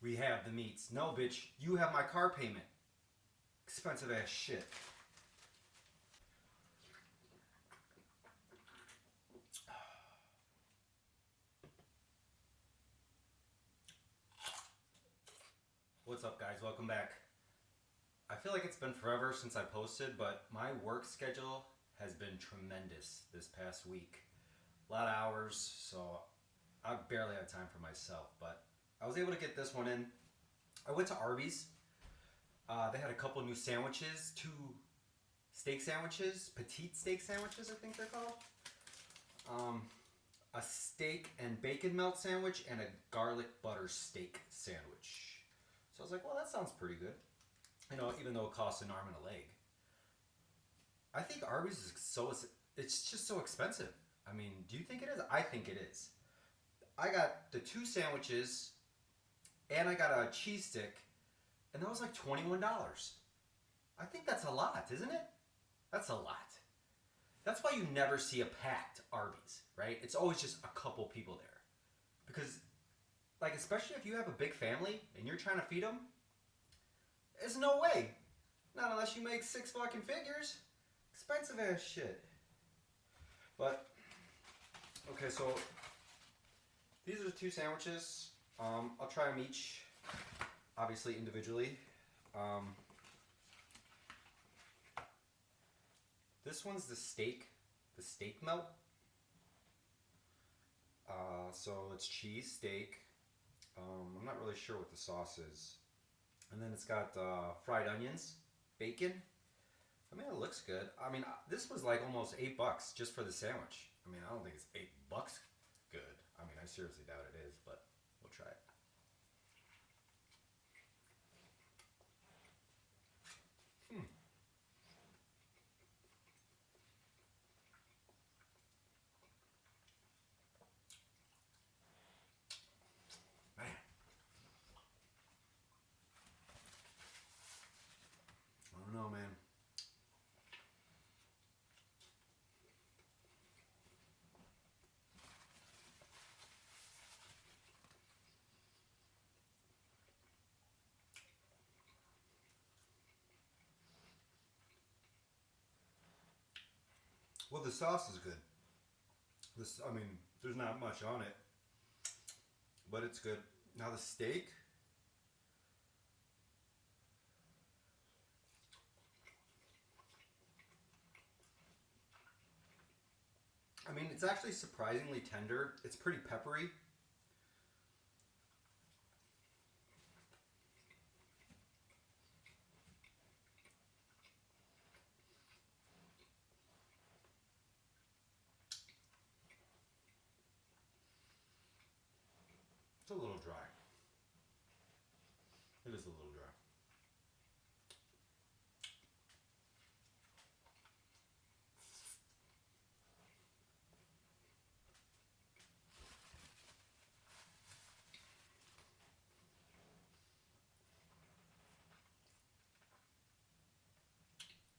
We have the meats. No, bitch, you have my car payment. Expensive ass shit. What's up, guys? Welcome back. I feel like it's been forever since I posted, but my work schedule has been tremendous this past week. A lot of hours, so I barely have time for myself, but I was able to get this one in. I went to Arby's. They had a couple new sandwiches, 2 steak sandwiches, Petite steak sandwiches, I think they're called. A steak and bacon melt sandwich and a garlic butter steak sandwich. So I was like, well, that sounds pretty good. You know, even though it costs an arm and a leg. I think Arby's it's just so expensive. I mean, do you think it is? I think it is. I got the 2 sandwiches and I got a cheese stick, and that was like $21. I think that's a lot, isn't it? That's a lot. That's why you never see a packed Arby's, right? It's always just a couple people there. Because, like, especially if you have a big family and you're trying to feed them, there's no way. Not unless you make 6 fucking figures. Expensive ass shit. But, okay, so these are the 2 sandwiches. I'll try them each, obviously individually. This one's the steak melt. So it's cheese, steak. I'm not really sure what the sauce is. And then it's got fried onions, bacon. I mean, it looks good. I mean, this was like almost $8 just for the sandwich. I mean, I don't think it's $8 good. I mean, I seriously doubt it is, but we'll try it. Man. I don't know, man. Well, the sauce is good. I mean, there's not much on it, but it's good. Now the steak. I mean, it's actually surprisingly tender. It's pretty peppery. It's a little dry. It is a little dry.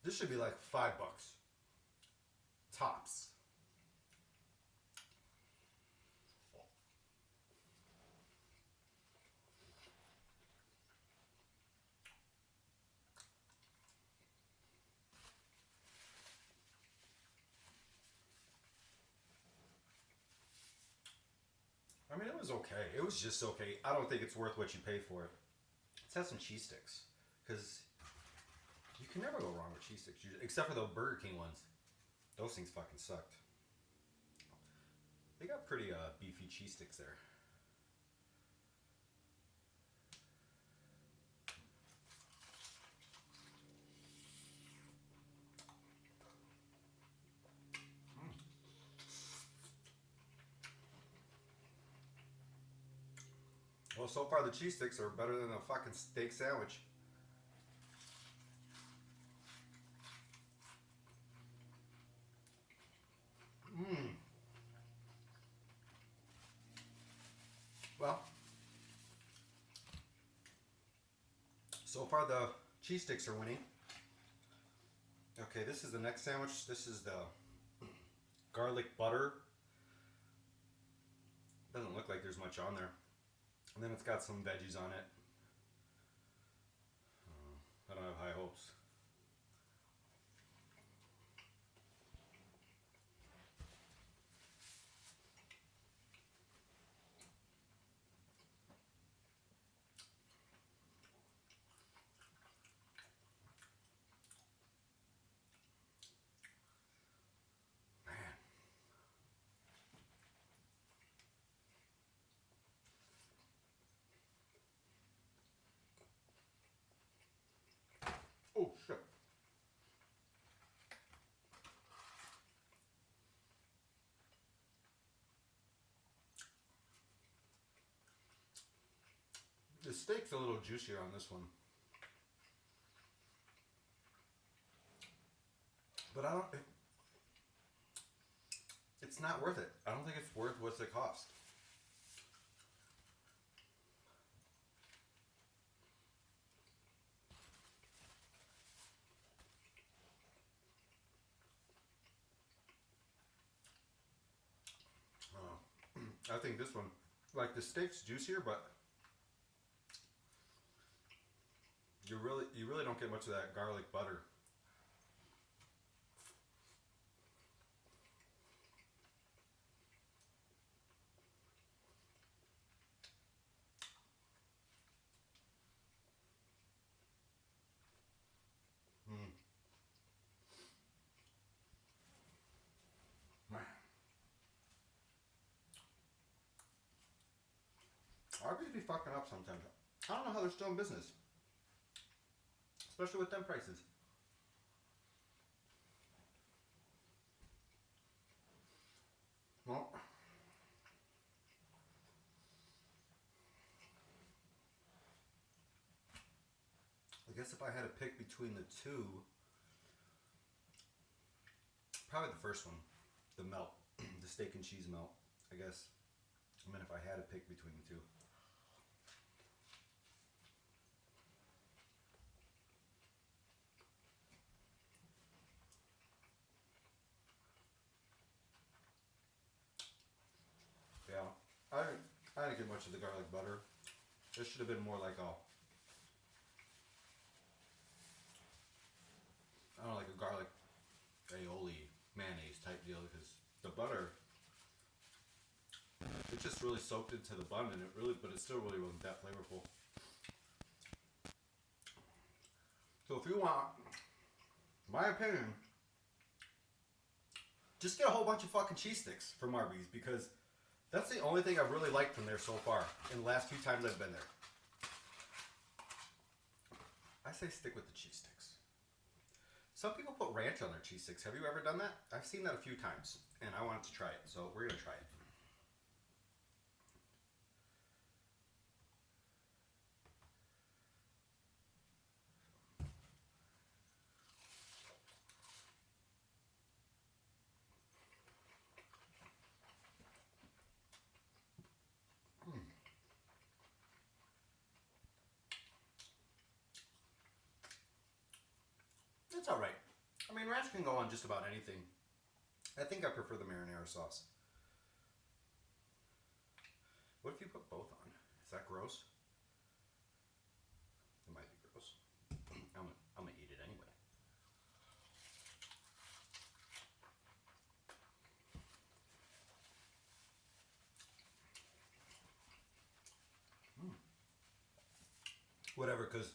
This should be like $5. Tops. I mean, it was okay. It was just okay. I don't think it's worth what you pay for it. Let's have some cheese sticks. Because you can never go wrong with cheese sticks. Except for the Burger King ones. Those things fucking sucked. They got pretty beefy cheese sticks there. Well, so far the cheese sticks are better than a fucking steak sandwich. Well, so far the cheese sticks are winning. Okay, this is the next sandwich. This is the garlic butter. Doesn't look like there's much on there. And then it's got some veggies on it. I don't have high hopes. Oh shit. The steak's a little juicier on this one. But I don't... It's not worth it. I don't think it's worth what's it cost. I think this one, like the steak's juicier, but you really don't get much of that garlic butter. Arby's be fucking up sometimes. I don't know how they're still in business, especially with them prices. Well, I guess if I had to pick between the two, probably the first one, the melt, the steak and cheese melt, I guess. I mean, if I had to pick between the two. Yeah, I didn't get much of the garlic butter. This should have been more like a, I don't know, like a garlic aioli mayonnaise type deal, because the butter, it just really soaked into the bun, and but it still really wasn't that flavorful. So if you want my opinion, just get a whole bunch of fucking cheese sticks from Arby's, because that's the only thing I've really liked from there so far in the last few times I've been there. I say stick with the cheese sticks. Some people put ranch on their cheese sticks. Have you ever done that? I've seen that a few times, and I wanted to try it, so we're gonna try it. It's alright. I mean, ranch can go on just about anything. I think I prefer the marinara sauce. What if you put both on? Is that gross? It might be gross. I'm gonna eat it anyway. Whatever, because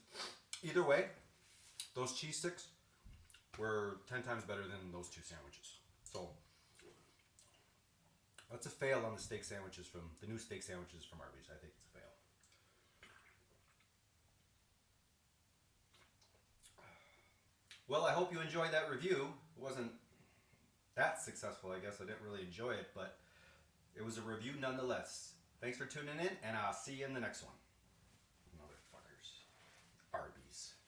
either way, those cheese sticks were 10 times better than those two sandwiches. So that's a fail on the steak sandwiches from the new steak sandwiches from Arby's. I think it's a fail. Well, I hope you enjoyed that review. It wasn't that successful, I guess. I didn't really enjoy it, but it was a review nonetheless. Thanks for tuning in, and I'll see you in the next one. Motherfuckers. Arby's.